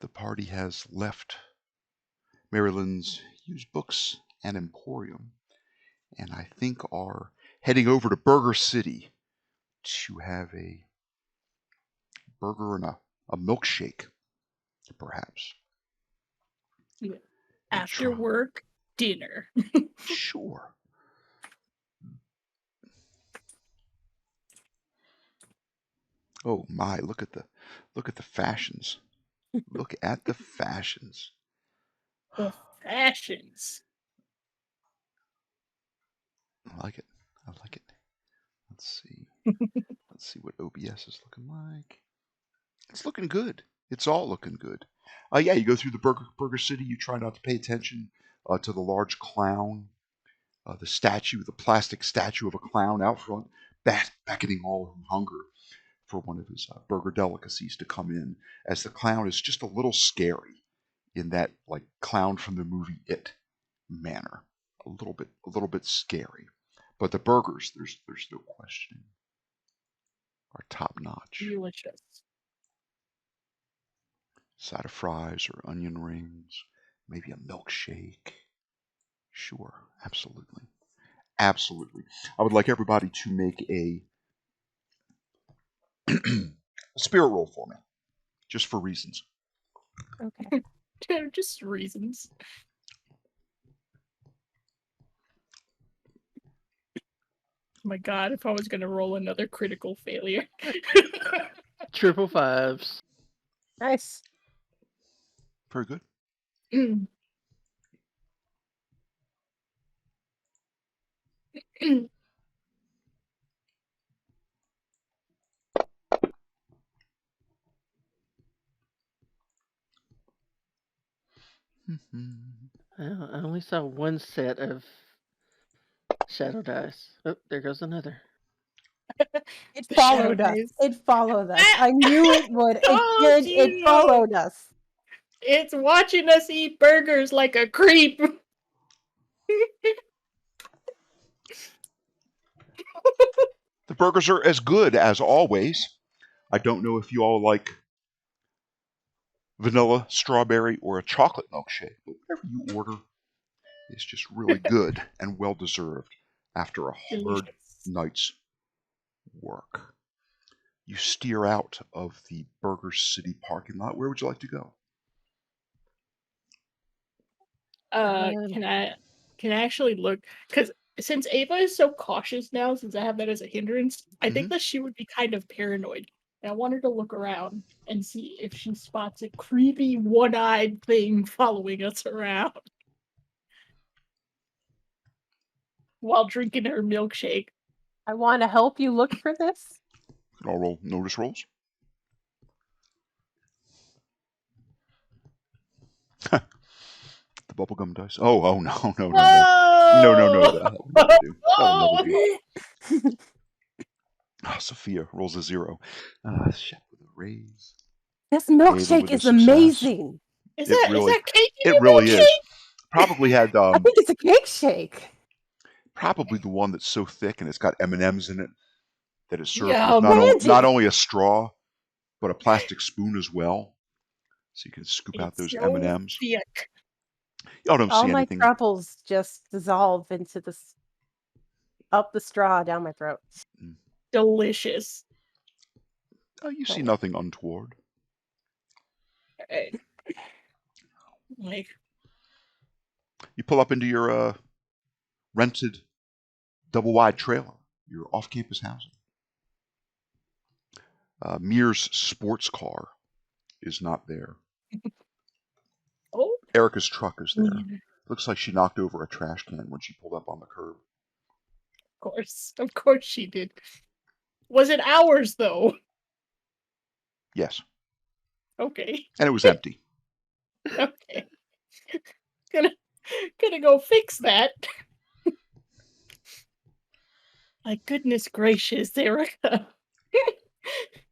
the party has left Maryland's used books and emporium, and I think are heading over to Burger City to have a burger and a milkshake, perhaps. After work dinner. Sure. Oh my, look at the fashions. Look at the fashions. The fashions. I like it. I like it. Let's see. Let's see what OBS is looking like. It's looking good. It's all looking good. Yeah, you go through the Burger City. You try not to pay attention to the large clown, the statue, the plastic statue of a clown out front, beckoning all who hunger for one of his burger delicacies to come in. As the clown is just a little scary in that like clown from the movie It manner, a little bit scary. But the burgers, there's no questioning, are top notch. Delicious. Side of fries or onion rings, maybe a milkshake. Sure, absolutely. Absolutely. I would like everybody to make a spirit roll for me, just for reasons. Okay. Just reasons. Oh my god, if I was going to roll another critical failure. Triple fives. Nice. Very good. I only saw one set of shadow dice. Oh, there goes another. It followed us. It followed us. I knew it would. It did. It followed us. It's watching us eat burgers like a creep. The burgers are as good as always. I don't know if you all like vanilla, strawberry, or a chocolate milkshake, but whatever you order is just really good and well deserved after a hard night's work. You steer out of the Burger City parking lot. Where would you like to go? Can I actually look? Because since Ava is so cautious now, since I have that as a hindrance, I think that she would be kind of paranoid. And I want her to look around and see if she spots a creepy one-eyed thing following us around while drinking her milkshake. I want to help you look for this. I'll roll notice rolls. The bubblegum dice. Oh no. That'll never do. Sophia rolls a 0. Shit with a raise. This milkshake is amazing. Is that cake? It really is. Probably had. I think it's a cake shake. Probably the one that's so thick and it's got M&Ms in it that it's served with not only a straw but a plastic spoon as well, so you can scoop out those M&Ms. Thick. Y'all don't All see my anything. troubles just dissolve into this, up the straw down my throat. Delicious. You see nothing untoward. Like, you pull up into your rented double-wide trailer, your off-campus housing. Mir's sports car is not there. Oh, Erica's truck is there. Looks like she knocked over a trash can when she pulled up on the curb. Of course she did. Was it ours though? Yes. Okay. And it was empty. Okay. Gonna go fix that. My goodness gracious, Erica.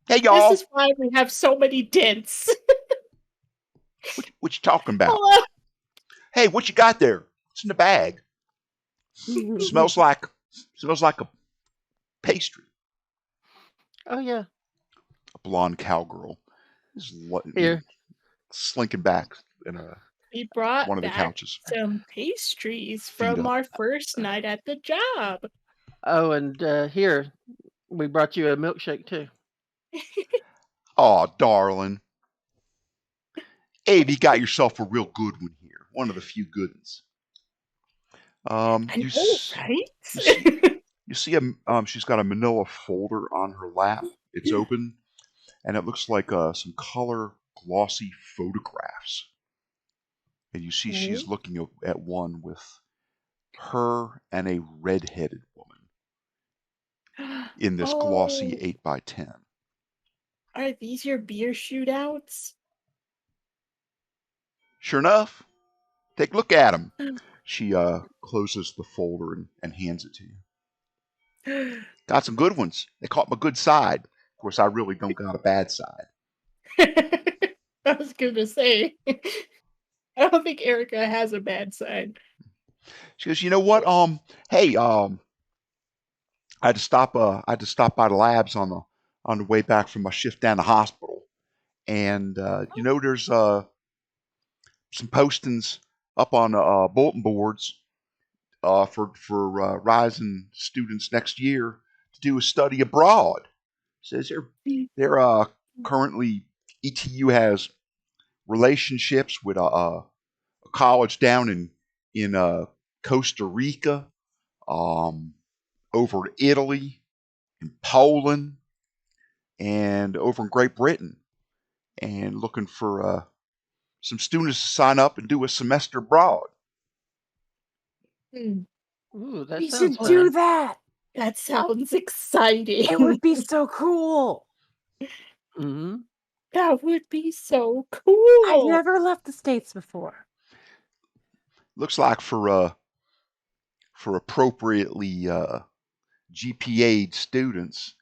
Hey y'all. This is why we have so many dents. What you talking about? Hello? Hey, what you got there? What's in the bag? Smells like a pastry. Oh yeah. A blonde cowgirl is Here. slinking back in We brought one of the back couches. some pastries Feet from up. our first night at the job. Oh, and here, we brought you a milkshake too. Oh, darling. Abe, you got yourself a real good one here. One of the few good ones. I know, right? You see she's got a manila folder on her lap. It's open, and it looks like some color glossy photographs. And you see she's looking at one with her and a red-headed woman in this glossy 8x10. Are these your beer shootouts? Sure enough. Take a look at them. She closes the folder and hands it to you. Got some good ones. They caught my good side. Of course, I really don't got a bad side. I was going to say, I don't think Erica has a bad side. She goes, you know what? Hey, I had to stop by the labs on the way back from my shift down the hospital, and there's some postings up on bulletin boards for rising students next year to do a study abroad. Says they're currently ETU has relationships with a college down in Costa Rica, over in Italy, in Poland, and over in Great Britain, and looking for some students to sign up and do a semester abroad. Ooh, that We sounds should do fun. that. That sounds exciting. It would be so cool. Mm-hmm. That would be so cool. I've never left the States before. Looks like for appropriately GPA'd students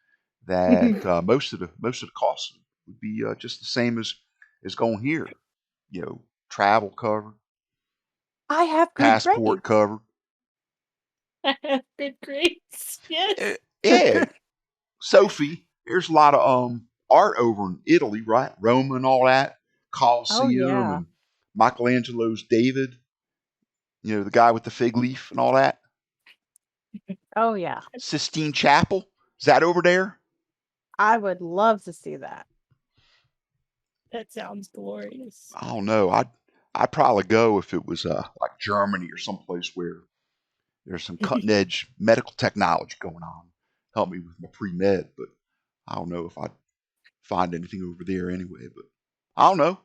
that most of the costs would be just the same as going here. Travel covered, I have good passport grades. covered. I have good grades. Yes. Yeah, Sophie. There's a lot of art over in Italy, right? Rome and all that, Colosseum and Michelangelo's David. The guy with the fig leaf and all that. Oh yeah. Sistine Chapel. Is that over there? I would love to see that. That sounds glorious. I don't know. I'd probably go if it was like Germany or someplace where there's some cutting edge medical technology going on. Help me with my pre-med, but I don't know if I'd find anything over there anyway. But I don't know.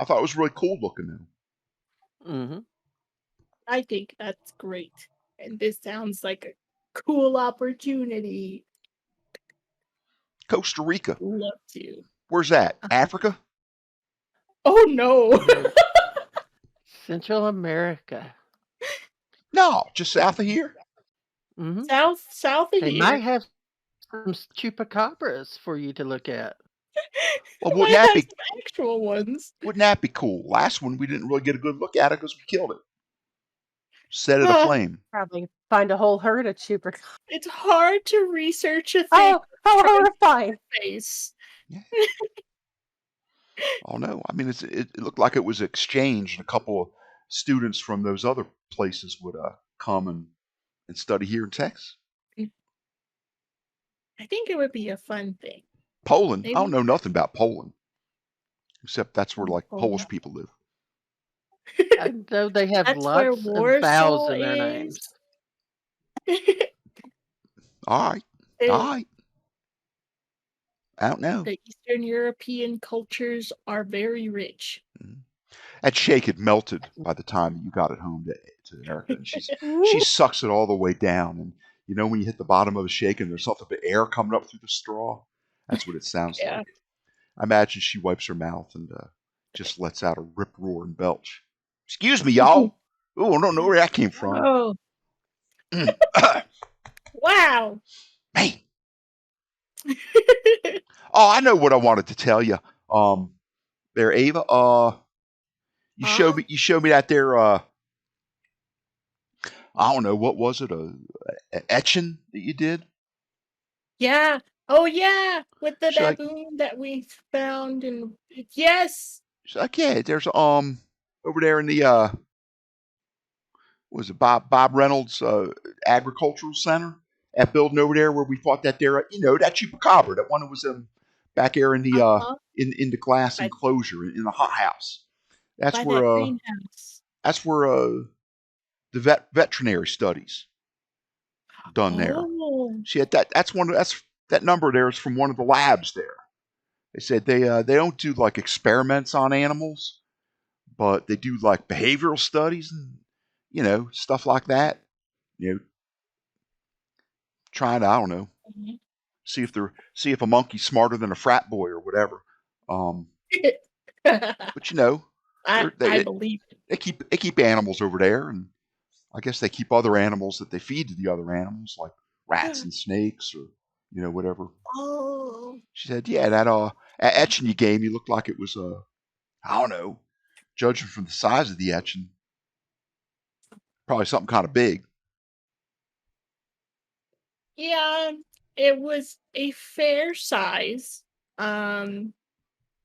I thought it was really cool looking though. Mm-hmm. I think that's great. And this sounds like a cool opportunity. Costa Rica. Love to. Where's that? Africa? Oh no. Central America. No, just south of here. Mm-hmm. South of They here. might have some chupacabras for you to look at. Well, They wouldn't might that have be some actual ones. wouldn't that be cool? Last one we didn't really get a good look at it because we killed it. Set it aflame. Probably find a whole herd of chupacabras. It's hard to research a thing. Oh, how horrifying! Face. Yeah. Oh no! I mean, it looked like it was exchanged. A couple of students from those other places would come and study here in Texas. I think it would be a fun thing. Poland. Maybe. I don't know nothing about Poland, except that's where like Poland. Polish people live. I know they have That's where lots of Warsaw vowels in their is. names. All right. All right. I don't know. The Eastern European cultures are very rich. That shake had melted by the time you got it home to Erica, and she sucks it all the way down. And when you hit the bottom of a shake and there's something but air coming up through the straw, that's what it sounds Yeah. like. I imagine she wipes her mouth and just lets out a rip roar and belch. Excuse me, y'all. Oh, I don't know where that came from. Oh, wow. Man. Oh, I know what I wanted to tell you. There, Ava. You showed me that there. I don't know, what was it? A etching that you did? Yeah. Oh, yeah. With the Should I- baboon that we found, and yes, She's like, yeah, there's over there in the what was it Bob Reynolds Agricultural Center, that building over there where we fought that there, that chupacabra, that one that was back there in the in the glass enclosure in the hothouse. That's where that greenhouse. That's where the veterinary studies done there. She had that number there is from one of the labs there. They said they don't do like experiments on animals, but they do like behavioral studies and stuff like that. Trying to, I don't know, see if a monkey's smarter than a frat boy or whatever. But I believe it. They keep animals over there, and I guess they keep other animals that they feed to the other animals, like rats and snakes or whatever. Oh. She said, yeah, that etching you gave me looked like it was I don't know, judging from the size of the etching, probably something kind of big. Yeah, it was a fair size. But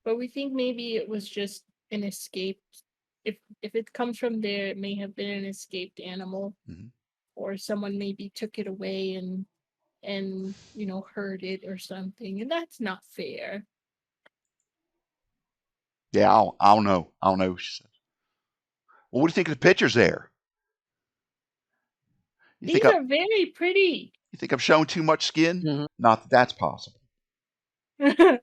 we think maybe it was just an escaped. If it comes from there, it may have been an escaped animal, or someone maybe took it away and hurt it or something, and that's not fair. Yeah, I don't know. She said. Well, what do you think of the pictures there? These are very pretty. You think I'm showing too much skin? Mm-hmm. Not that that's possible. I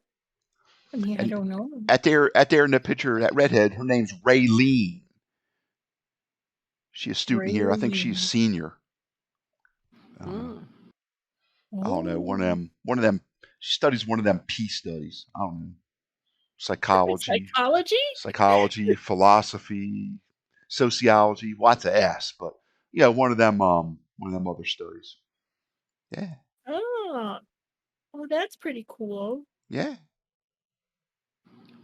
mean, I don't know. At there in the picture, that redhead, her name's Raylene. She's a student here. I think she's a senior. I don't know. One of them. She studies one of them P studies. I don't know. Psychology, philosophy, sociology. Well, that's an S, but one of them other studies. Yeah. Oh, that's pretty cool. Yeah.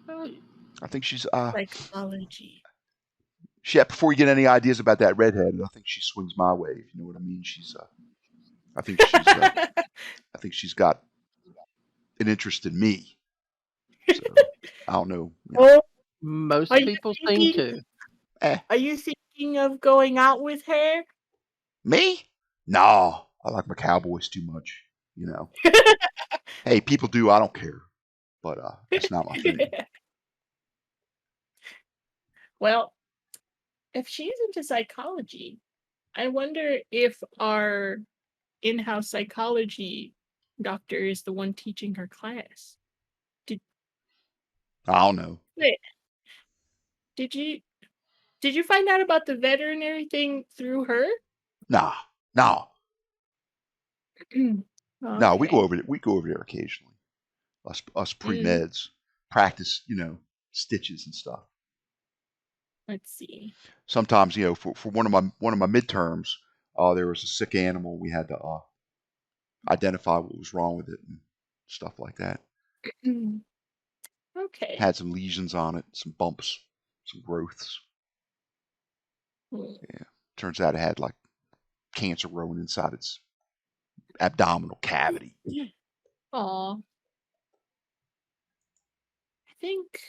I think she's psychology. Before you get any ideas about that redhead, I think she swings my way. If you know what I mean. She's I think she's got an interest in me. So I don't know. Oh, most people seem to. Are you thinking of going out with her? Me? No, I like my Cowboys too much. Hey, people do. I don't care, but that's not my thing. Well, if she's into psychology, I wonder if our in-house psychology doctor is the one teaching her class. I don't know. Wait, did you find out about the veterinary thing through her? No. Okay. No, we go over there occasionally. Us pre-meds practice, stitches and stuff. Let's see. Sometimes, for one of my midterms, there was a sick animal. We had to identify what was wrong with it and stuff like that. Okay. Had some lesions on it, some bumps, some growths. Yeah. Turns out it had like cancer growing inside its abdominal cavity. Aw. I think.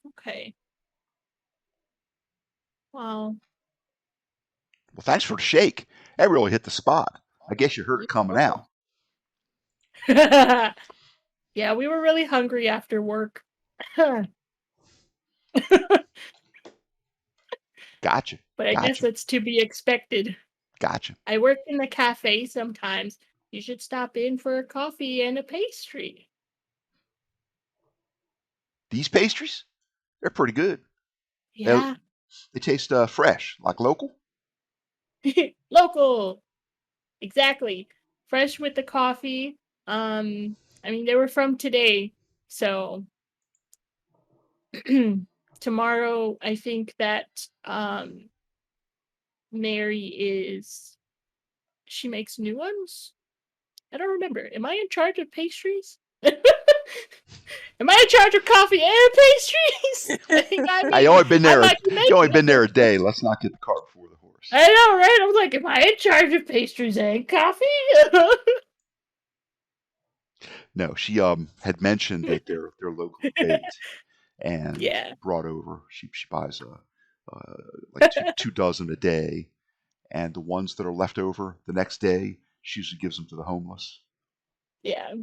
Okay. Wow. Well, thanks for the shake. That really hit the spot. I guess you heard it coming out. Yeah, we were really hungry after work. Gotcha. But I guess that's to be expected. Gotcha. I work in the cafe sometimes. You should stop in for a coffee and a pastry. These pastries? They're pretty good. Yeah. They taste fresh, like local. Local. Exactly. Fresh with the coffee. I mean, they were from today, so tomorrow I think that Mary she makes new ones. I don't remember. Am I in charge of pastries? Am I in charge of coffee and pastries? I think you only been there. You only been there a day. Let's not get the cart before the horse. I know, right? I was like, am I in charge of pastries and coffee? No, she had mentioned that they're locally baked, and Yeah. brought over. She buys like two dozen a day, and the ones that are left over the next day, she usually gives them to the homeless. Yeah.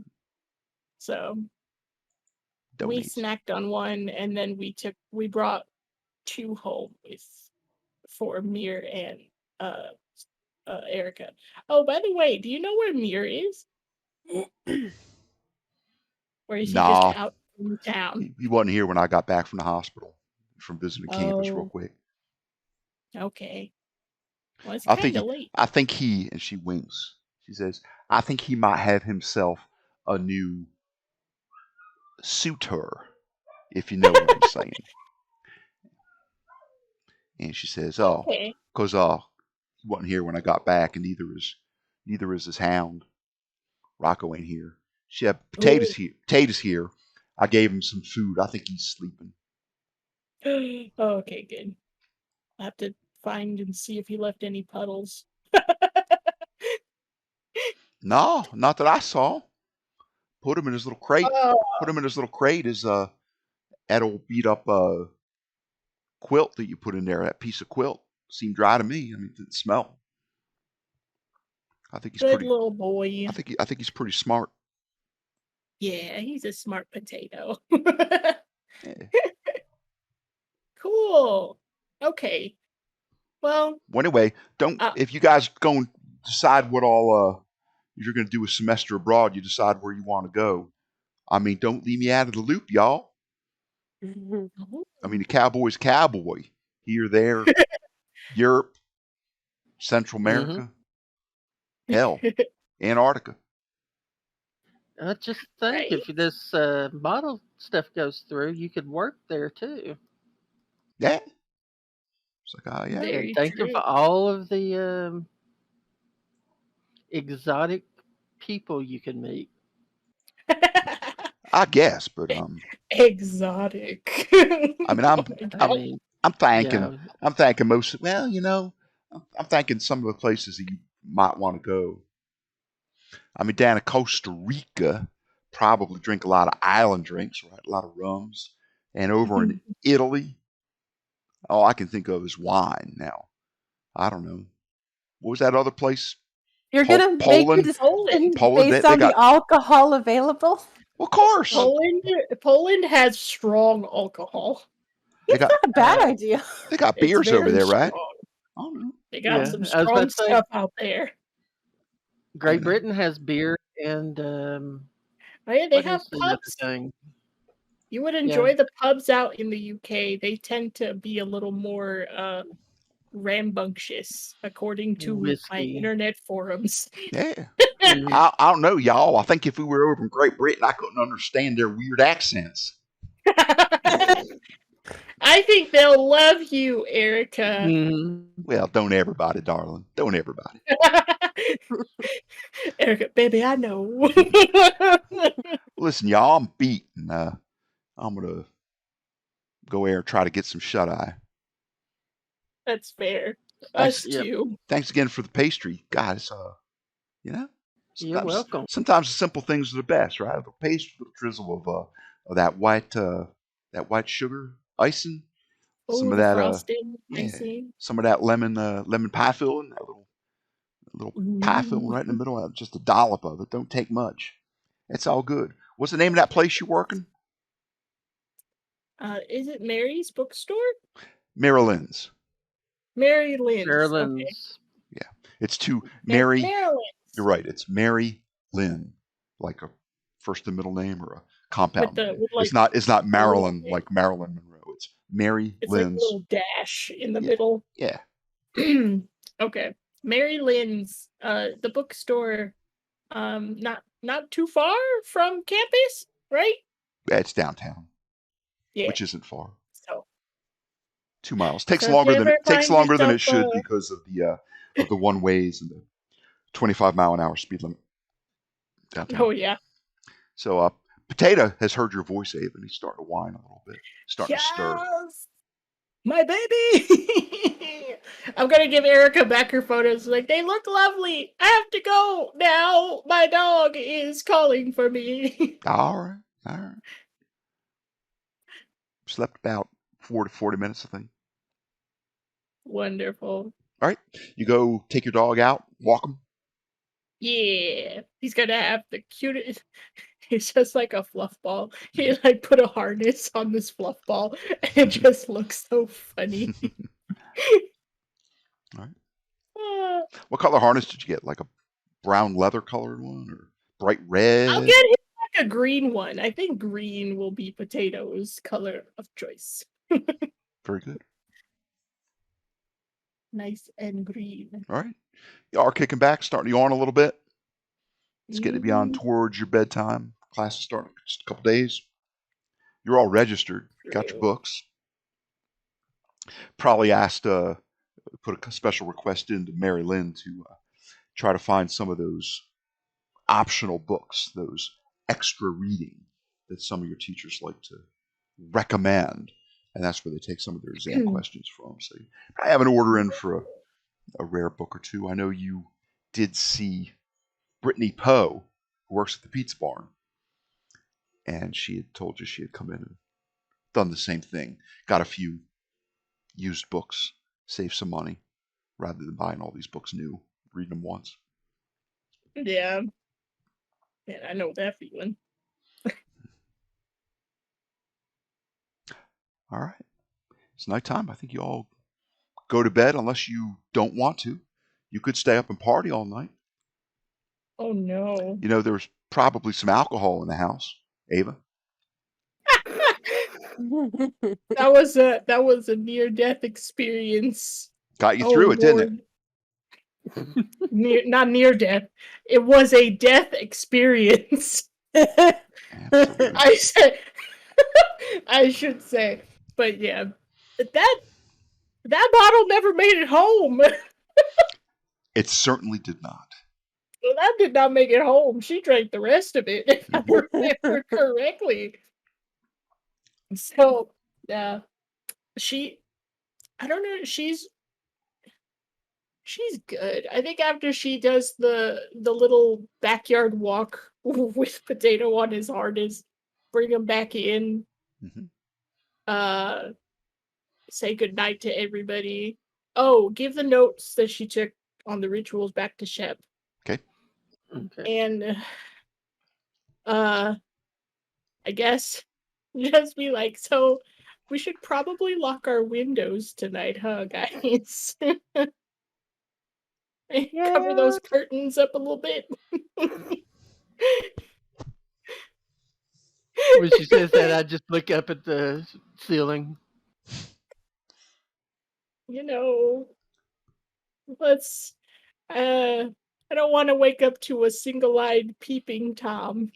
So we Donates. snacked on one, and then we brought 2 home for Mir and Erica. Oh, by the way, do you know where Mir is? Or is he just Nah, out in town? he wasn't here when I got back from the hospital from visiting campus real Oh, quick. okay. Well, it's I kind of think late. I think he, and she winks. She says, I think he might have himself a new suitor, if you know what I'm saying. And she says, oh, Okay. because he wasn't here when I got back, and neither is his hound. Rocco ain't here. She had Ooh. Potatoes here. I gave him some food. I think he's sleeping. Okay, good. I'll have to find and see if he left any puddles. No, not that I saw. Put him in his little crate. Oh, Put him in his little crate. Is that old beat up quilt that you put in there? That piece of quilt seemed dry to me. I mean, it didn't smell. I think he's good pretty. little boy. I think he's pretty smart. Yeah, he's a smart potato. Yeah. Cool. Okay. Well, anyway, if you guys go and decide what all you're going to do a semester abroad, you decide where you want to go. I mean, don't leave me out of the loop, y'all. I mean, the cowboy's a cowboy. Here, there, Europe, Central America, hell, Antarctica. Just think, right. if this model stuff goes through, you could work there too. Yeah. It's like, yeah. Very And think true. of all of the exotic people you can meet. I guess, but Exotic. I mean, I'm thanking yeah. I'm thanking most. Well, you know, I'm thanking some of the places that you might want to go. I mean, down in Costa Rica, probably drink a lot of island drinks, right? A lot of rums. And over in Italy, all I can think of is wine now. I don't know. What was that other place? You're gonna make your Poland. decision Poland, based they on the got- alcohol available. Well, of course. Poland has strong alcohol. They got Not a bad idea. they got It's beers over very there, right? strong. I don't know. They got Yeah, some I was about strong to say- stuff out there. Great Britain has beer and Oh yeah, they what have is the other pubs. thing? You would enjoy the pubs out in the UK. They tend to be a little more rambunctious, according to my Whiskey. internet forums. Yeah. Mhm. I don't know, y'all. I think if we were over in Great Britain, I couldn't understand their weird accents. I think they'll love you, Erica. Mhm. Well, don't everybody, darling. Don't everybody. Erica, baby, I know. Listen, y'all, I'm beat, and I'm gonna go there and try to get some shut eye. That's fair. Thanks. Us too. Thanks again for the pastry, guys. You know, You're welcome. Sometimes the simple things are the best, right? The pastry, the drizzle of that white sugar icing, some of that frosting, yeah, icing. some of that lemon pie filling, that little pie filling right in the middle, just a dollop of it. Don't take much. It's all good. What's the name of that place you're working? Is it Mary's bookstore? Maryland's. Mary Lynn's. Maryland's. Okay. Yeah, it's to Mary. Maryland's. You're right. It's Mary Lynn, like a first and middle name or a compound. It's not Marilyn like Marilyn Monroe. It's Mary It's Lynn's. like a little dash in the middle. Yeah. Okay. Mary Lynn's, the bookstore, not too far from campus, right? Yeah, it's downtown. Yeah. Which isn't far. So 2 miles. Takes So if longer you than ever it takes find longer than it yourself, should because of the one ways and the 25-mile-an-hour speed limit downtown. Oh yeah. So Potato has heard your voice, Ava, and he's starting to whine a little bit. Starting to stir. My baby. I'm gonna give Erica back her photos. Like, they look lovely. I have to go now. My dog is calling for me. All right. Slept about 4 to 40 minutes, I think. Wonderful. All right. You go take your dog out, walk him. Yeah. He's gonna have the cutest. He's just like a fluff ball. He like put a harness on this fluff ball, and it just looks so funny. All right. What color harness did you get? Like a brown leather colored one or bright red? I'll get him like a green one. I think green will be Potato's color of choice. Very good. Nice and green. All right. You are kicking back, starting to yawn a little bit. It's getting to be on towards your bedtime. Class is starting in just a couple days. You're all registered. Got your books. Probably asked, put a special request in to Mary Lynn to try to find some of those optional books, those extra reading that some of your teachers like to recommend. And that's where they take some of their exam questions from. So I have an order in for a rare book or two. I know you did see Brittany Poe, who works at the Pizza Barn, and she had told you she had come in and done the same thing. Got a few used books, save some money, rather than buying all these books new, reading them once. Yeah. Man, I know that feeling. All right. It's nighttime. I think you all go to bed unless you don't want to. You could stay up and party all night. Oh no. You know, there's probably some alcohol in the house, Ava. That was a near-death experience. Got you through it, didn't it? Not near death. It was a death experience. I said I should say. But yeah. That bottle never made it home. It certainly did not. Well, that did not make it home. She drank the rest of it, if I remember correctly. So, yeah. I don't know, she's good. I think after she does the little backyard walk with Potato on his harness, bring him back in, say goodnight to everybody. Oh, give the notes that she took on the rituals back to Shep. Okay. And I guess just be like, so we should probably lock our windows tonight, huh, guys? Cover those curtains up a little bit. When she says that, I just look up at the ceiling. You know, let's. I don't want to wake up to a single-eyed peeping Tom.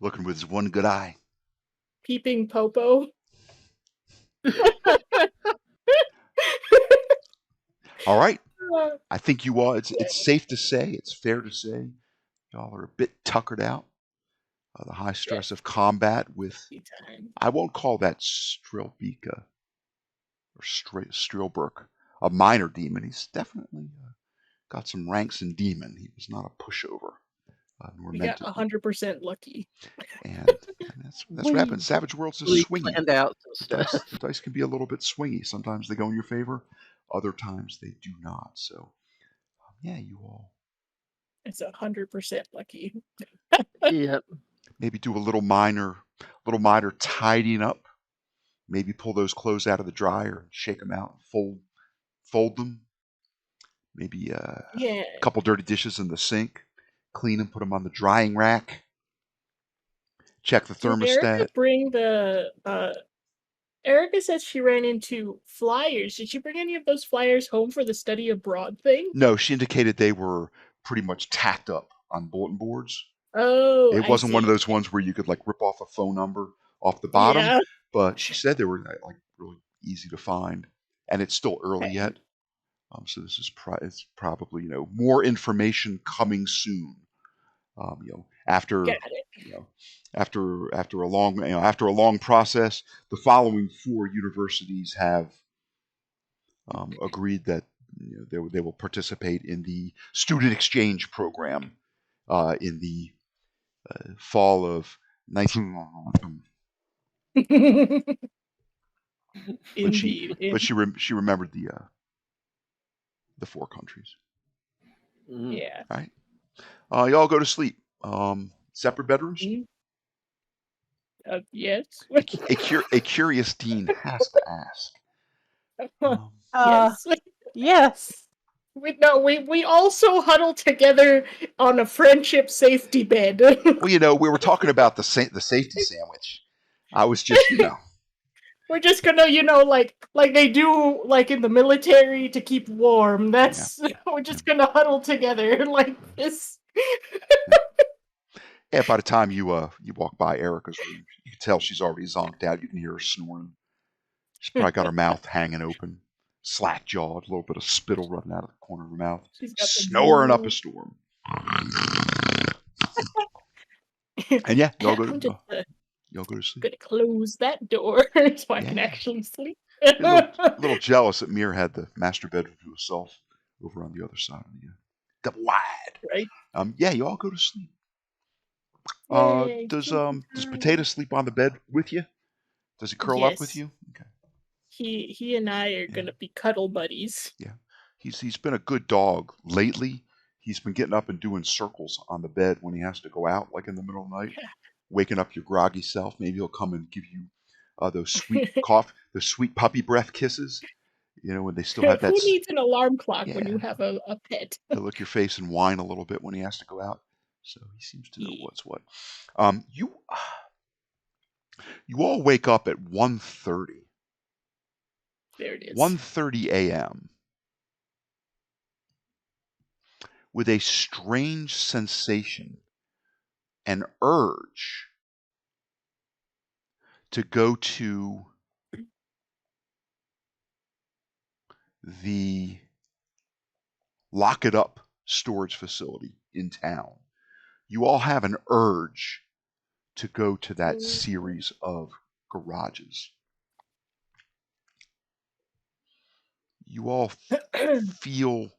Looking with his one good eye. Peeping Popo. All right. I think you all, it's safe to say, it's fair to say, y'all are a bit tuckered out. The high stress of combat with, I won't call that Streilberk or Streilberk a minor demon. He's definitely got some ranks in demon. He was not a pushover. We got 100% lucky. And that's what happens. Savage Worlds is swingy. Planned out some stuff. Dice can be a little bit swingy. Sometimes they go in your favor. Other times they do not. So, yeah, you all. It's 100% lucky. Yep. Maybe do a little minor tidying up. Maybe pull those clothes out of the dryer and shake them out and fold them. Maybe a couple dirty dishes in the sink. Clean them, put them on the drying rack. Check the thermostat. Erica says she ran into flyers. Did she bring any of those flyers home for the study abroad thing? No, she indicated they were pretty much tacked up on bulletin boards. Oh, it wasn't one of those ones where you could like rip off a phone number off the bottom, but she said they were like really easy to find, and it's still early yet. So this is it's probably more information coming soon. After after a long process, the following 4 universities have agreed that they will participate in the student exchange program in the fall of Indeed. But she remembered the 4 countries. Yeah. All right. Y'all go to sleep. Separate bedrooms. Yes. A curious dean has to ask. Yes. Yes. We also huddle together on a friendship safety bed. Well, we were talking about the safety sandwich. I was just, We're just gonna, like they do, like in the military to keep warm. That's we're just gonna huddle together like this. Yeah. By the time you walk by Erica's room, you can tell she's already zonked out. You can hear her snoring. She's probably got her mouth hanging open, slack jawed, a little bit of spittle running out of the corner of her mouth, snoring up a storm. And yeah, y'all go to sleep. Gonna close that door so I can actually sleep. A little jealous that Mir had the master bedroom to herself over on the other side of the double wide. Right. Yeah, you all go to sleep. Yay, Does Potato sleep on the bed with you? Does he curl up with you? Okay. He and I are gonna be cuddle buddies. Yeah. He's been a good dog lately. He's been getting up and doing circles on the bed when he has to go out, like in the middle of the night, waking up your groggy self. Maybe he'll come and give you those sweet those sweet puppy breath kisses. When they still have that. Who needs an alarm clock when you have a pet? He'll lick your face and whine a little bit when he has to go out. So he seems to know what's what. You all wake up at 1:30. There it is. 1:30 a.m. with a strange sensation, an urge to go to the Lock It Up storage facility in town. You all have an urge to go to that series of garages. You all feel,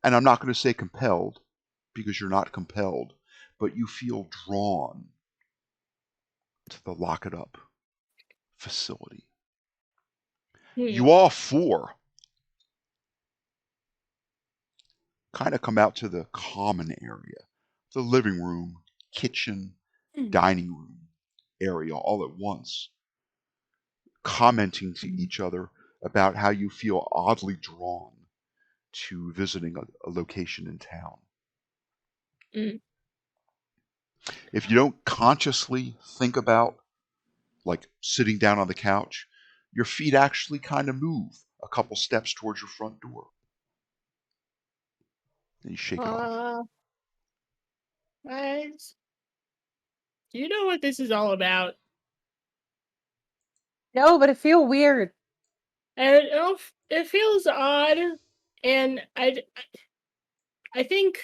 and I'm not going to say compelled, because you're not compelled, but you feel drawn to the Lock It Up facility. You all 4 kind of come out to the common area, the living room, kitchen, dining room area all at once, commenting to each other about how you feel oddly drawn to visiting a location in town. If you don't consciously think about, like, sitting down on the couch, your feet actually kind of move a couple steps towards your front door. And you shake it off. Guys, do you know what this is all about? No, but it feels weird. And it feels odd, and I think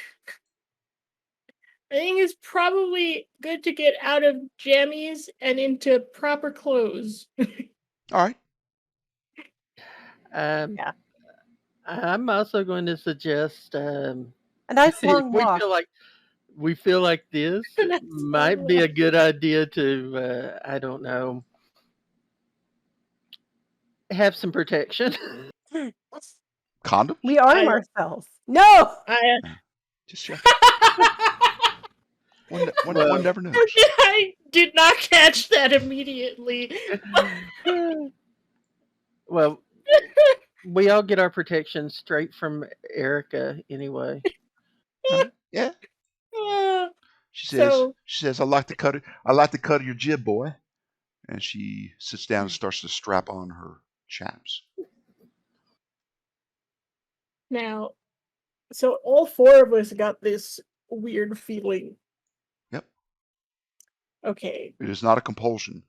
it's probably good to get out of jammies and into proper clothes. All right. I'm also going to suggest a nice long walk. We feel like this might be a good idea to, I don't know, have some protection. Condoms? We arm ourselves. No! Just check. One never knows. I did not catch that immediately. Well, we all get our protection straight from Erica anyway. Yeah. She says, I like to cut your jib, boy. And she sits down and starts to strap on her chaps. Now, so all 4 of us got this weird feeling. Yep. Okay. It is not a compulsion.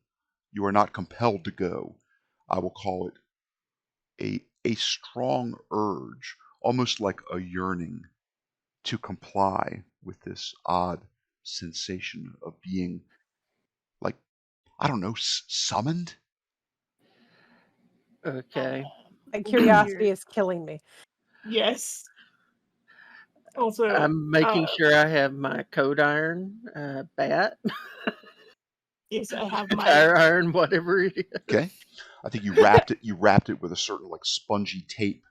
You are not compelled to go. I will call it a strong urge, almost like a yearning to comply with this odd sensation of being, like, I don't know, summoned? Okay. My curiosity is killing me. Yes. Also, I'm making sure I have my code iron bat. Yes, I have my. Tire iron, whatever it is. Okay. I think you wrapped it with a certain like spongy tape,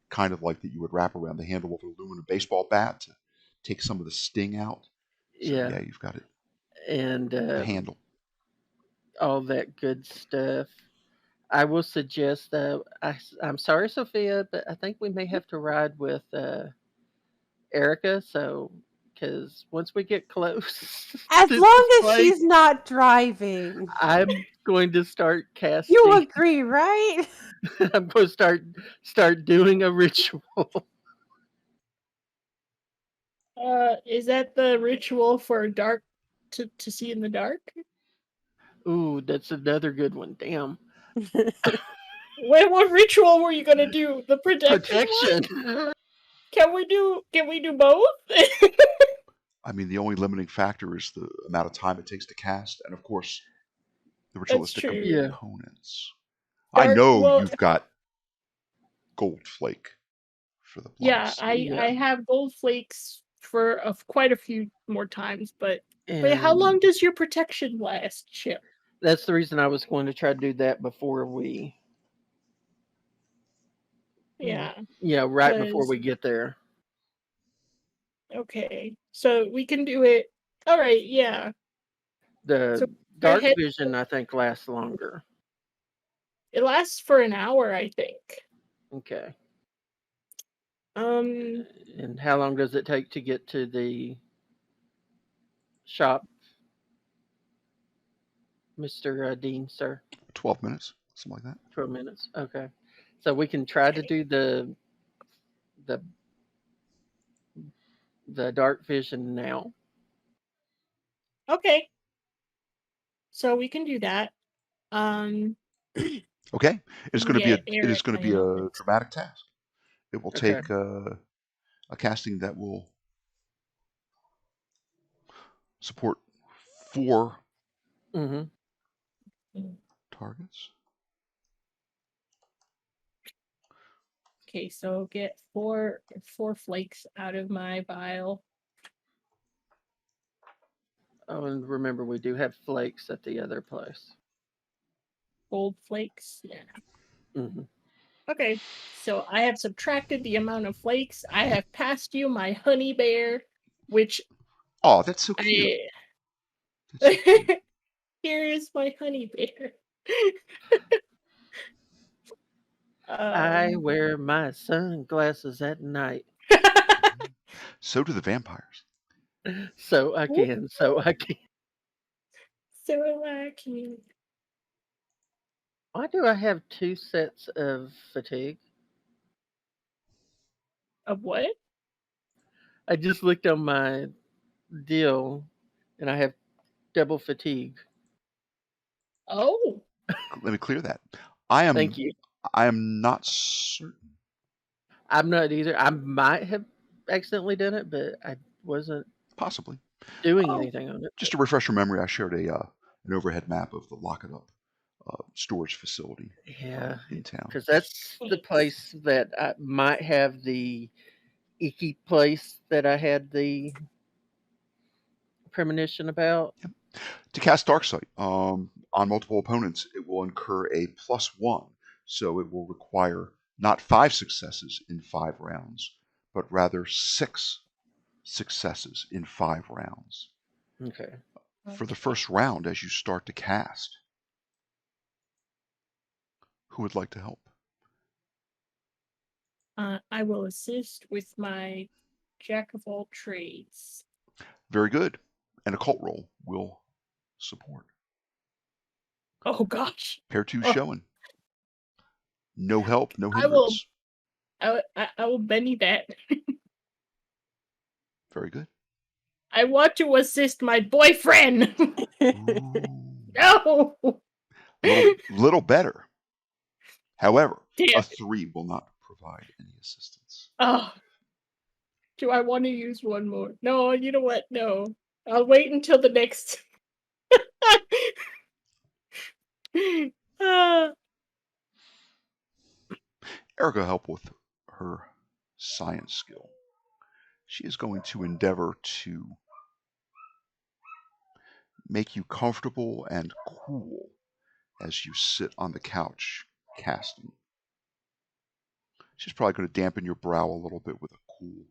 kind of like that you would wrap around the handle of an aluminum baseball bat to take some of the sting out. So Yeah. you've got it. And The handle. all that good stuff. I will suggest I'm sorry, Sophia, but I think we may have to ride with Erica. So, because once we get close, As to long this as place, she's not driving. I'm going to start casting. You agree, right? I'm going to start doing a ritual. Is that the ritual for dark to see in the dark? Ooh, that's another good one. Damn. What ritual were you gonna do? The protection one? Can we do both? I mean, the only limiting factor is the amount of time it takes to cast, and of course, the ritualistic components. Yeah. I know you've got gold flake for the blocks. Yeah, I have gold flakes for quite a few more times, but how long does your protection last, Chip? That's the reason I was going to try to do that before we. Yeah. Yeah, right before we get there. Okay, so we can do it. All right, yeah. The dark vision, I think, lasts longer. It lasts for an hour, I think. Okay. And how long does it take to get to the shop, Mr. Dean, sir? 12 minutes, something like that. 12 minutes. Okay. So we can try to do the dark vision now. Okay. So we can do that. Okay. It is going to be a dramatic task. It will take a casting that will support 4 targets. Okay, so get four flakes out of my vial. Oh, and remember, we do have flakes at the other place. Gold flakes? Yeah. Okay, so I have subtracted the amount of flakes. I have passed you my honey bear, which... Oh, that's so cute. Here's my honey bear. I wear my sunglasses at night. So do the vampires. So I can. Why do I have 2 sets of fatigue? Of what? I just looked on my deal, and I have double fatigue. Oh. Let me clear that. I am. Thank you. I am not certain. I'm not either. I might have accidentally done it, but I wasn't possibly doing anything on it. Just to refresh your memory, I shared an overhead map of the Lock It Up storage facility. In town, because that's the place that I might have the icky place that I had the premonition about. Yep. To cast Darksight on multiple opponents, it will incur a +1, so it will require not 5 successes in 5 rounds, but rather 6 successes in 5 rounds. Okay. For the first round, as you start to cast, who would like to help? I will assist with my Jack of all trades. Very good. An occult roll will support. Oh gosh. Pair 2 showing. No help, no hindrance. I will Benny that. Very good. I want to assist my boyfriend. No. Little better. However, a 3 will not provide any assistance. Oh. Do I want to use one more? No, you know what? No. I'll wait until the next. Erica help with her science skill. She is going to endeavor to make you comfortable and cool as you sit on the couch casting. She's probably going to dampen your brow a little bit with a cool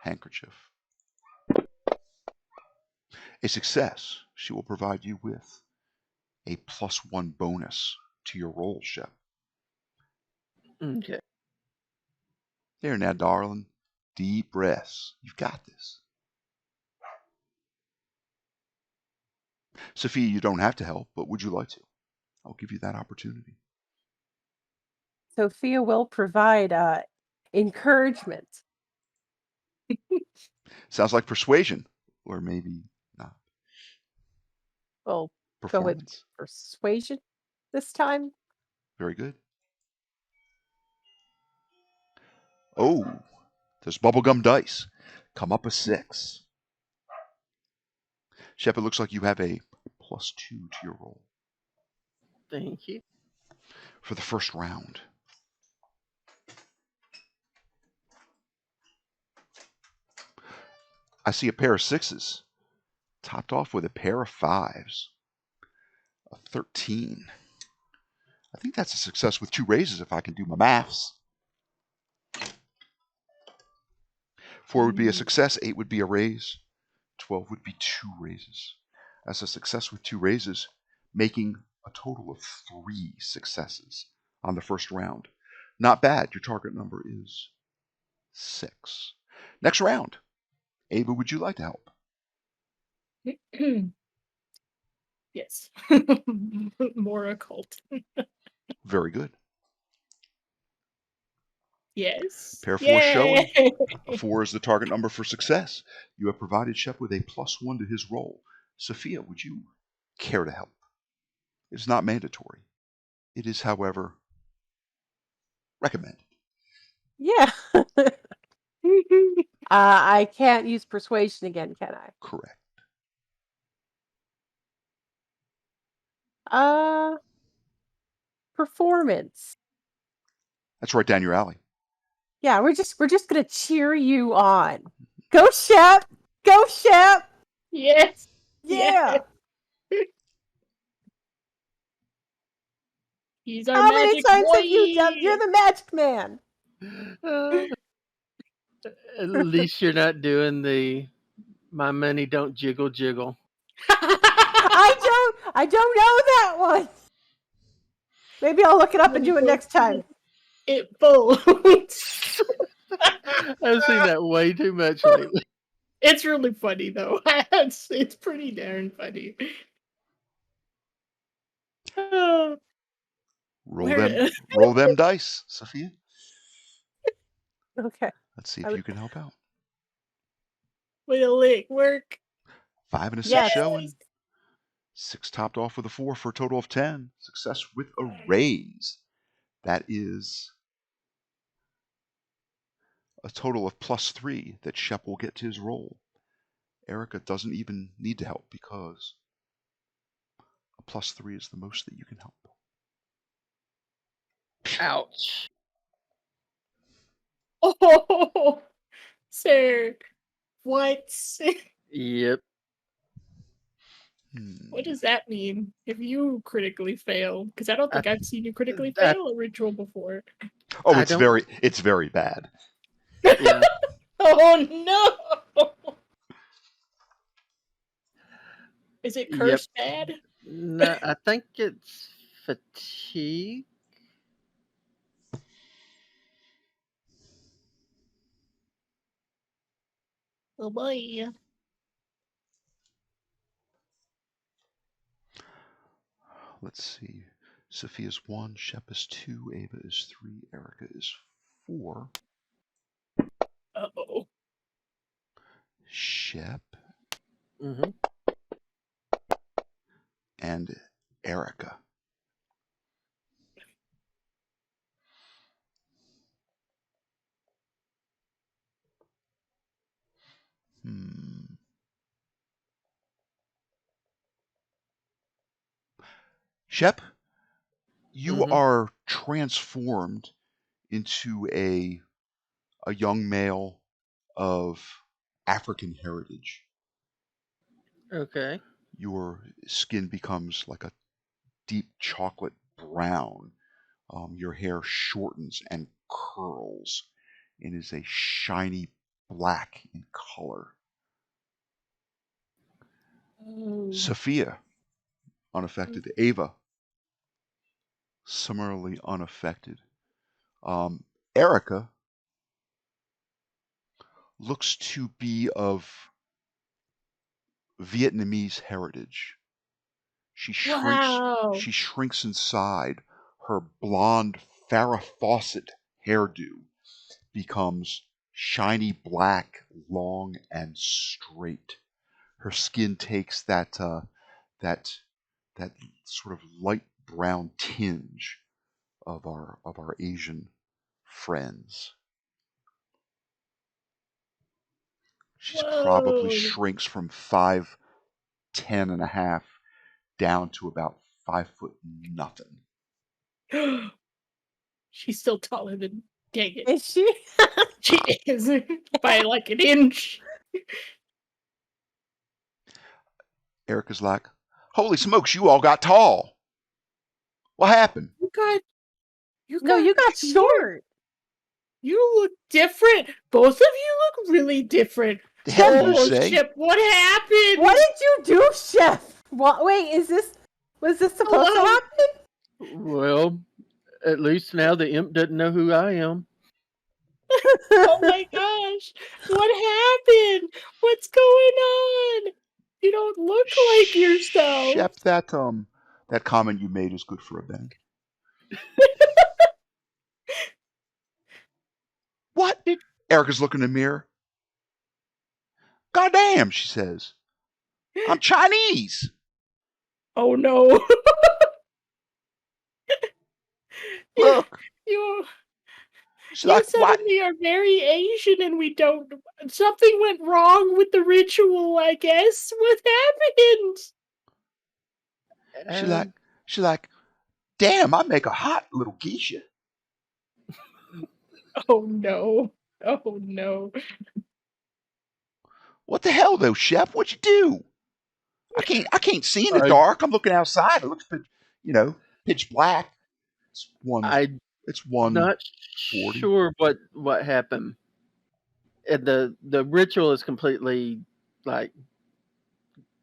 handkerchief. A success. She will provide you with a +1 bonus to your roll, Shep. Okay. There now, darling. Deep breaths. You've got this. Sophia, you don't have to help, but would you like to? I'll give you that opportunity. Sophia will provide encouragement. Sounds like persuasion, or maybe not. We'll go with Performance. persuasion this time. Very good. Oh, those bubblegum dice come up a 6. Shep, it looks like you have a +2 to your roll Thank you. for the first round. I see a pair of 6s, topped off with a pair of 5s. A 13. I think that's a success with 2 raises if I can do my maths. 4 would be a success, 8 would be a raise, 12 would be 2 raises. That's a success with 2 raises, making a total of 3 successes on the first round. Not bad. Your target number is 6. Next round. Ava, would you like to help? Yes. More occult. Very good. Yes. Pair 4 showing. Yay! A 4 is the target number for success. You have provided Shep with a +1 to his roll. Sophia, would you care to help? It's not mandatory. It is, however, recommended. Yeah. I can't use persuasion again, can I? Correct. Performance. That's right down your alley. Yeah, we're just gonna cheer you on. Go Shep! Go Shep! Yes. Yeah. He's our How many magic times boy. have you done? You're the magic man. At least you're not doing the "my money don't jiggle jiggle." I don't know that one. Maybe I'll look it up and do it next time. It floats. I've seen that way too much lately. It's really funny though. It's pretty darn funny. Roll them dice, Sophia. Okay. Let's see if you can help out. Will it work? 5 and a 6 Yes. showing. 6 topped off with a 4 for a total of 10. Success with a raise. That is a total of +3 that Shep will get to his roll. Erica doesn't even need to help because a +3 is the most that you can help. Ouch. Oh, sir. What? Yep. What does that mean? If you critically fail, because I don't think I've seen you critically fail a ritual before. Oh, it's very bad. Yeah. Oh no! Is it cursed bad? No, I think it's fatigue. Oh boy. Let's see. Sophia's 1, Shep is 2, Ava is 3, Erica is 4. Uh-oh. Shep Mm-hmm. and Erica. Shep, you are transformed into a young male of African heritage. Okay. your skin becomes like a deep chocolate brown. Your hair shortens and curls and is a shiny black in color. Sophia, unaffected. Ava, similarly unaffected. Erica looks to be of Vietnamese heritage. She shrinks inside. Her blonde Farrah Fawcett hairdo becomes shiny black, long and straight. Her skin takes that sort of light brown tinge of our Asian friends. She's probably shrinks from 5'10" and a half down to about 5 foot nothing. She's still taller than Daggett. Is she? She is by like an inch. Erica's like, holy smokes, you all got tall. What happened? You got short. You look different. Both of you look really different. The hell you say? Shep, what happened? What did you do, Chef? What? Wait, was this supposed to happen? Well, at least now the imp doesn't know who I am. Oh my gosh. What happened? What's going on? You don't look like yourself. Shep, that comment you made is good for a bang. What? Erica's looking in the mirror. Goddamn, she says. I'm Chinese. Oh no. Look. You Like, suddenly are very Asian and we don't... Something went wrong with the ritual, I guess. What happened? She's like, damn, I make a hot little geisha. Oh no. Oh no. What the hell though, Chef? What'd you do? I can't see in the dark. I'm looking outside. It looks pitch black. It's one. Not sure what happened. And the ritual is completely like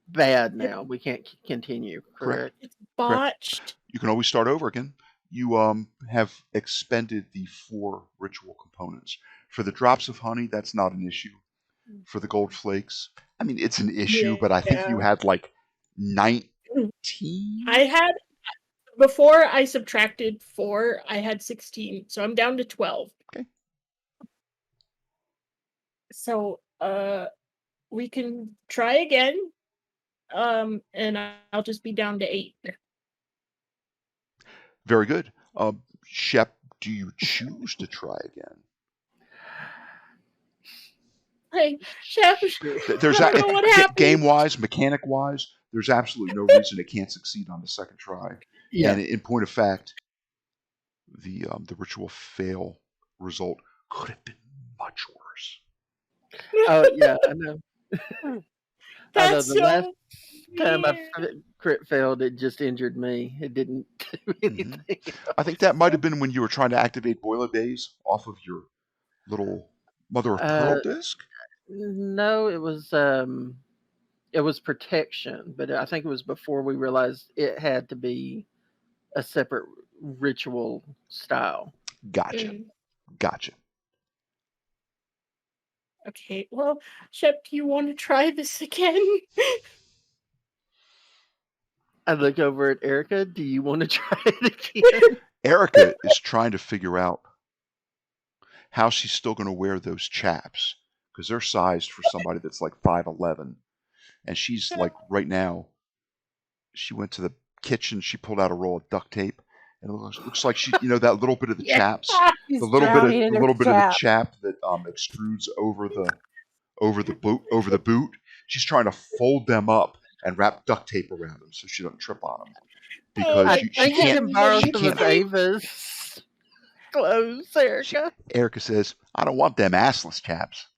bad now. We can't continue. Correct. It's botched. Correct. You can always start over again. You have expended the 4 ritual components. For the drops of honey, that's not an issue. For the gold flakes, I mean, it's an issue, but I think you had like 19. I had, before I subtracted 4, I had 16, so I'm down to 12. Okay. So, we can try again, and I'll just be down to 8. Very good. Shep, do you choose to try again? Hey, Chef, There's game-wise, mechanic-wise, there's absolutely no reason it can't succeed on the second try. Yeah. And in point of fact, the ritual fail result could have been much worse. Oh yeah, I know. That's the last time I crit failed, it just injured me. It didn't do anything. I think that might have been when you were trying to activate Boiler Bays off of your little Mother of Pearl disc. No, it was protection, but I think it was before we realized it had to be a separate ritual style. Gotcha. Okay, well, Shep, do you want to try this again? I look over at Erica. Do you want to try it again? Erica is trying to figure out how she's still going to wear those chaps, because they're sized for somebody that's like 5'11", and she's like right now. She went to the kitchen. She pulled out a roll of duct tape, and it looks like she, that little bit of the chaps, the little bit of the chap that extrudes over the boot. She's trying to fold them up and wrap duct tape around them so she doesn't trip on them. Because she can't borrow some of Ava's clothes, Erica. Erica says, "I don't want them assless chaps."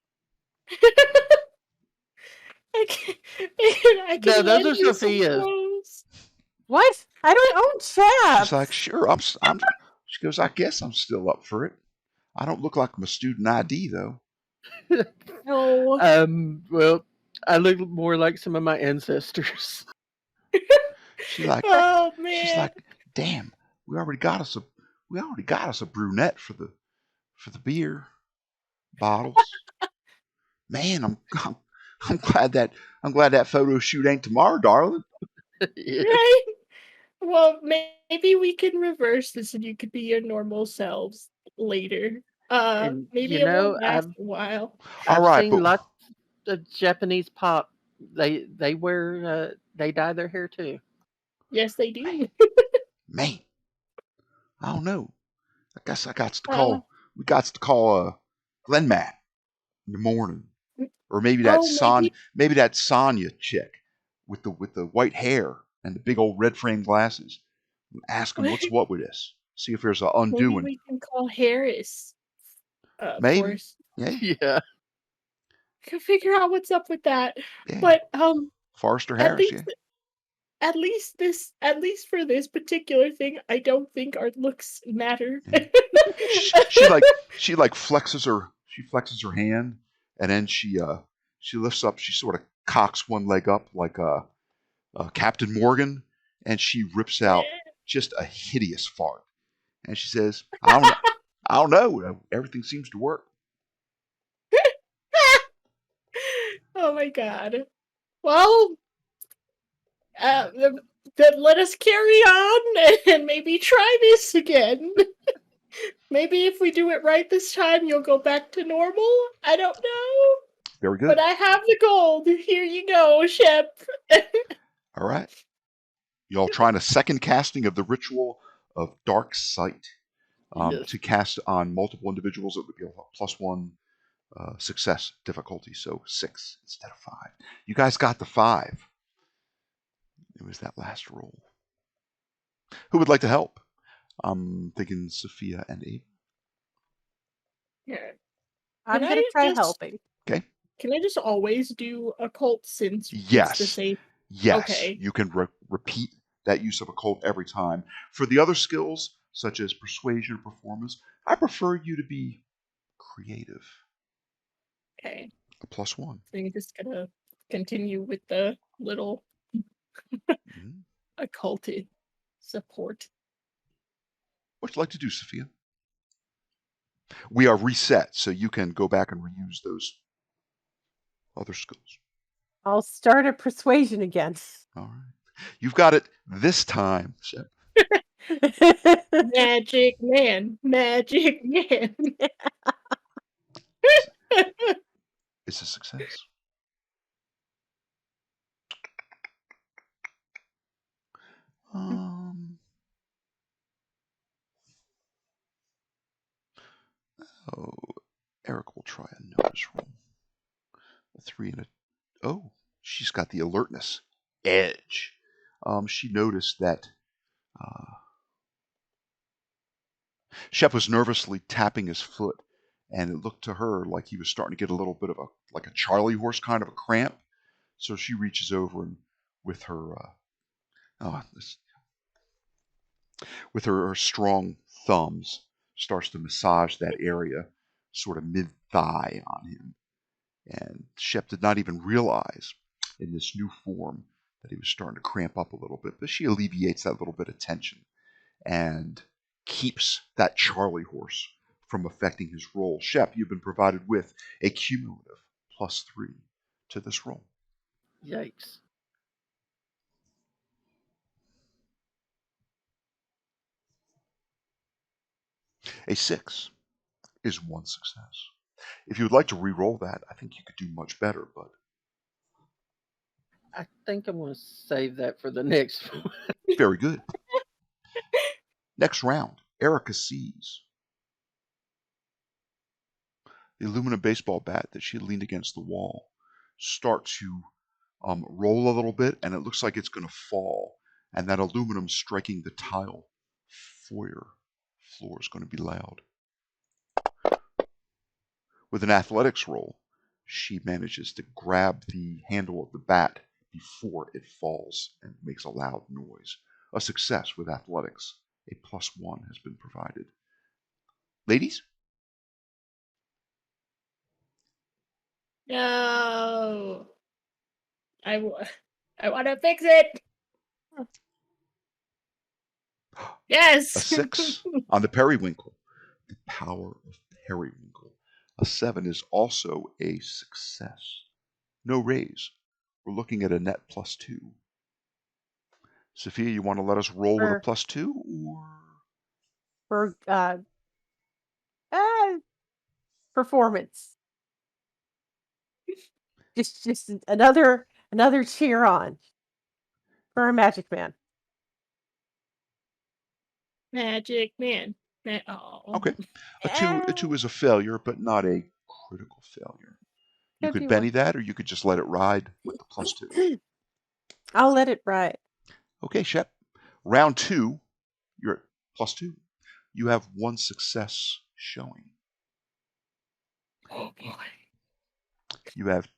I I No, can those lend are you some Sophia's. clothes. What? I don't own chaps. She's like, sure, I'm. She goes, I guess I'm still up for it. I don't look like my student ID though. No. Well, I look more like some of my ancestors. She's like, Oh man. she's like, damn, we already got us a brunette for the beer bottles. Man, I'm glad that photo shoot ain't tomorrow, darling. Yeah. Right? Well, maybe we can reverse this and you could be your normal selves later. And Maybe you it won't know, last a while. All I've right, seen but lots of Japanese pop. They wear they dye their hair too. Yes, they do. man, I don't know. I guess I got to Uh, call. We got to call Glenn Matt in the morning, or maybe maybe that Sonya chick with the white hair and the big old red frame glasses. Ask him what's what with this. See if there's an maybe undoing. we can call Harris. Maybe. Force. Yeah. Yeah. Can figure out what's up with that. Yeah. But Forrester at Harris. least at least for this particular thing, I don't think our looks matter. Yeah. she flexes her hand, and then she lifts up. She sort of cocks one leg up like Captain Morgan, and she rips out just a hideous fart. And she says, I don't know. Everything seems to work. Oh my god. Well, then let us carry on and maybe try this again. Maybe if we do it right this time, you'll go back to normal. I don't know. Very good. But I have the gold. Here you go, Shep. All right. Y'all trying a second casting of the ritual of Dark Sight. Yes. To cast on multiple individuals, it would be a +1 success difficulty, so 6 instead of 5. You guys got the 5. It was that last roll. Who would like to help? I'm thinking Sophia and Abe. Yeah. I'm Can gonna I try just- helping. Okay. Can I just always do occult since Yes. it's the same? Yes. Okay. You can repeat that use of occult every time. For the other skills, such as persuasion or performance, I prefer you to be creative. Okay. A +1. So you're just gonna continue with the little Mm-hmm. occulted support. What'd you like to do, Sophia? We are reset, so you can go back and reuse those other skills. I'll start a persuasion again. All right. You've got it this time, Shep. Magic man. Magic man. It's a success. Oh, Eric will try a notice roll. A 3 and a... Oh, she's got the alertness edge. She noticed that Shep was nervously tapping his foot, and it looked to her like he was starting to get a little bit of a Charlie horse kind of a cramp. So she reaches over and with her with her strong thumbs starts to massage that area, sort of mid-thigh on him. And Shep did not even realize in this new form that he was starting to cramp up a little bit, but she alleviates that little bit of tension and keeps that Charlie horse from affecting his roll. Shep, you've been provided with a cumulative +3 to this roll. Yikes. A 6 is 1 success. If you would like to re-roll that, I think you could do much better, but I think I'm going to save that for the next one. very good. Next round, Erica sees the aluminum baseball bat that she had leaned against the wall start to roll a little bit, and it looks like it's going to fall, and that aluminum striking the tile foyer floor is going to be loud. With an athletics roll, she manages to grab the handle of the bat before it falls and makes a loud noise. A success with athletics. A +1 has been provided. Ladies? No. I want to fix it. Yes. A 6 on the periwinkle. The power of periwinkle. A 7 is also a success. No raise. We're looking at a net +2. Sophia, you want to let us roll with a +2 or? For performance. Just another cheer on for a magic man. Magic man. Okay. A 2 is a failure, but not a critical failure. You could Benny that, or you could just let it ride with the +2. I'll let it ride. Okay, Shep. Round 2, you're at +2. You have 1 success showing. Oh boy. You have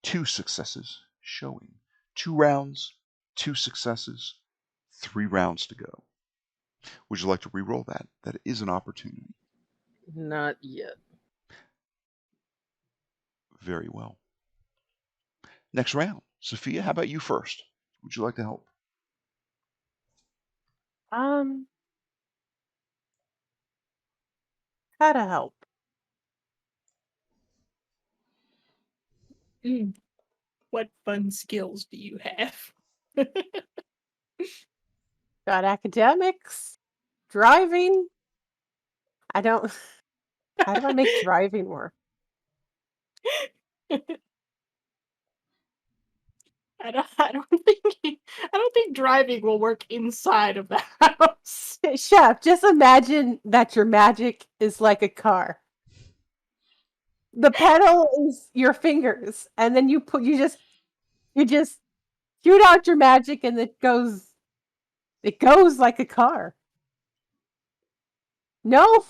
2 successes showing. 2 rounds, 2 successes, 3 rounds to go. Would you like to re-roll that? That is an opportunity. Not yet. Very well. Next round. Sophia, how about you first? Would you like to help? How to help? What fun skills do you have? Got academics, driving. How do I make driving work? I don't think driving will work inside of the house. Chef, just imagine that your magic is like a car. The pedal is your fingers, and then you just shoot out your magic, and it goes like a car. No,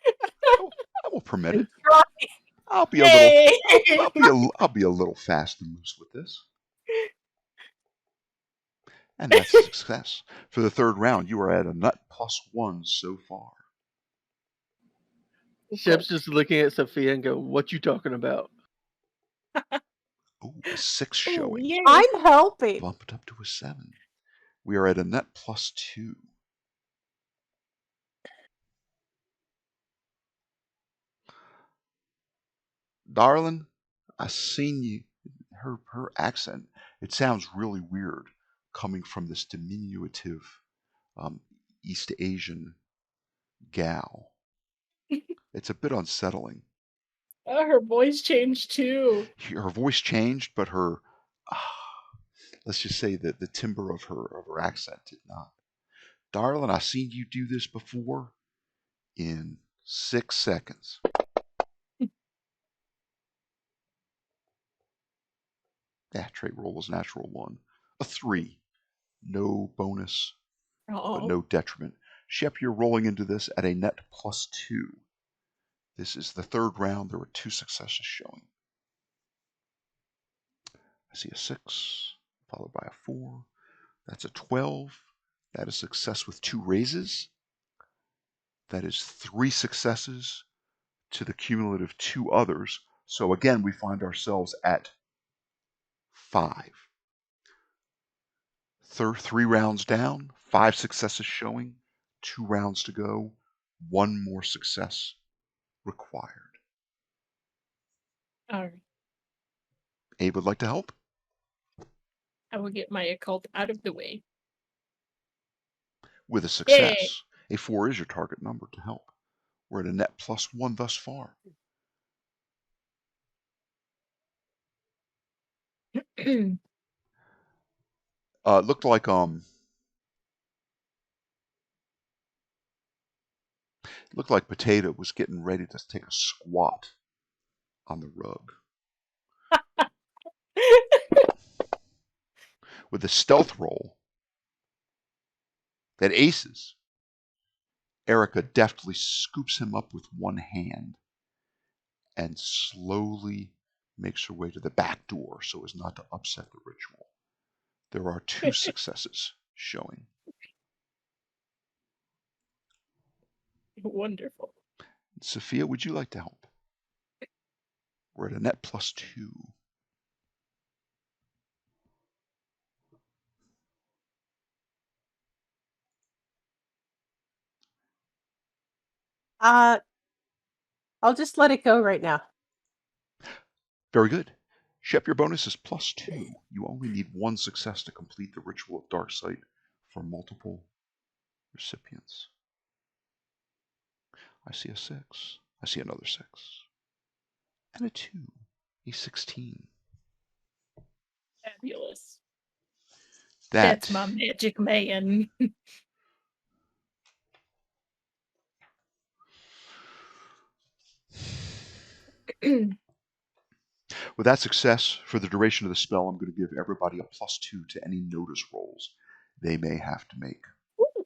I will permit it. I'll be a little fast and loose with this. And that's a success. For the third round, you are at a nut +1 so far. Shep's just looking at Sophia and go, "What you talking about?" Ooh, a 6 showing. Yay. I'm helping. Bump it up to a 7. We are at a net +2. Darling, I seen you. Her accent, it sounds really weird coming from this diminutive East Asian gal. It's a bit unsettling. Oh, her voice changed too. Her voice changed, but her, let's just say that the timbre of her accent did not. Darling, I seen you do this before in 6 seconds. Yeah, trait roll was natural 1. A 3. No bonus, but no detriment. Shep, you're rolling into this at a net +2. This is the third round. There were 2 successes showing. I see a 6, followed by a 4. That's a 12. That is success with 2 raises. That is 3 successes to the cumulative 2 others. So again, we find ourselves at 5. 3 rounds down, 5 successes showing, 2 rounds to go, 1 more success required. All right. Abe would like to help? I will get my occult out of the way. With a success. Yay. A 4 is your target number to help. We're at a net +1 thus far. Looked like Potato was getting ready to take a squat on the rug. With a stealth roll that aces, Erica deftly scoops him up with one hand and slowly makes her way to the back door so as not to upset the ritual. There are 2 successes showing. Wonderful. Sophia, would you like to help? We're at a net +2. I'll just let it go right now. Very good. Shep, your bonus is +2. You only need 1 success to complete the ritual of dark sight for multiple recipients. I see a 6. I see another 6. And a 2. A 16. Fabulous. That, That's my magic man. with that success, for the duration of the spell, I'm going to give everybody a +2 to any notice rolls they may have to make. Ooh,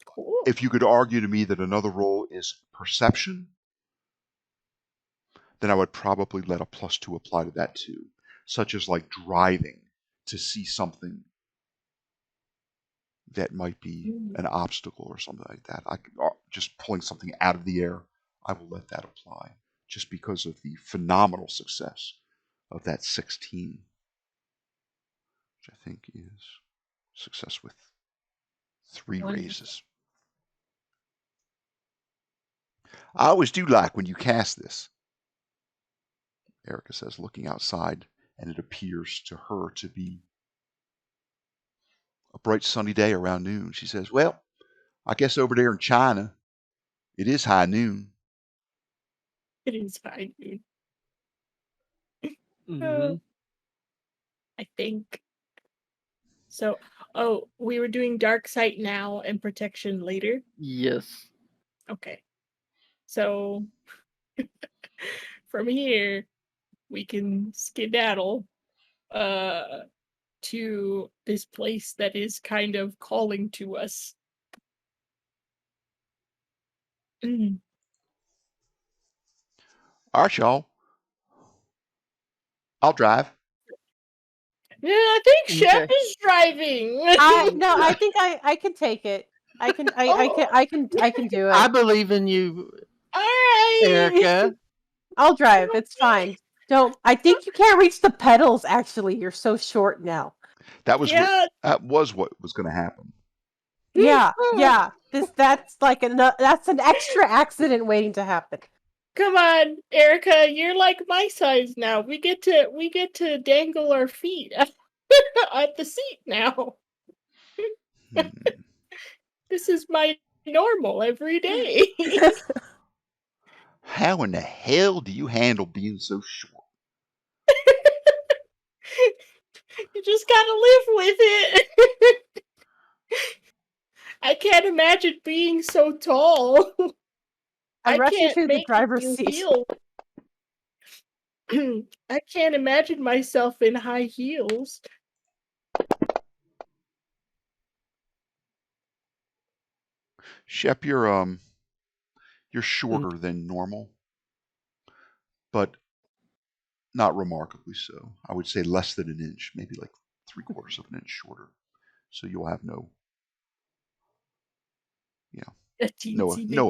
cool. If you could argue to me that another roll is perception, then I would probably let a +2 apply to that too, such as like driving to see something that might be an obstacle or something like that. Just pulling something out of the air, I will let that apply, just because of the phenomenal success of that 16, which I think is success with 3 Wonderful. raises. I always do like when you cast this, Erica says, looking outside, and it appears to her to be a bright sunny day around noon. She says, well, I guess over there in China, it is high noon. It is fine, dude. Mhm. I think. So, we were doing dark sight now and protection later? Yes. Okay. So, from here, we can skedaddle to this place that is kind of calling to us. All right, y'all. I'll drive. Yeah, I think Shep Okay. is driving. No, I think I can take it. I can do I it. believe in you, All right. Erica. I'll drive. It's fine. I think you can't reach the pedals. Actually, you're so short now. That was Yeah. what was going to happen. Yeah. That's that's an extra accident waiting to happen. Come on, Erica, you're like my size now. We get to dangle our feet at the seat now. This is my normal every day. How in the hell do you handle being so short? You just gotta live with it. I can't imagine being so tall. I'm rushing can't through the make driver's you seat. heels. I can't imagine myself in high heels. Shep, you're shorter than normal, but not remarkably so. I would say less than an inch, maybe like 3/4 of an inch shorter. So you'll have no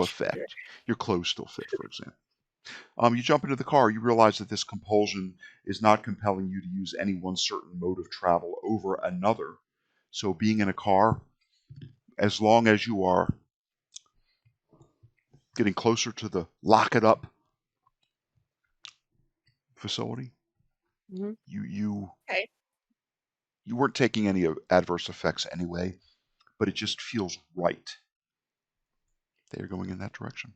effect. Your clothes still fit, for example. You jump into the car. You realize that this compulsion is not compelling you to use any one certain mode of travel over another. So being in a car, as long as you are getting closer to the lock it up facility, Mhm. you Okay. you weren't taking any adverse effects anyway, but it just feels right. They are going in that direction.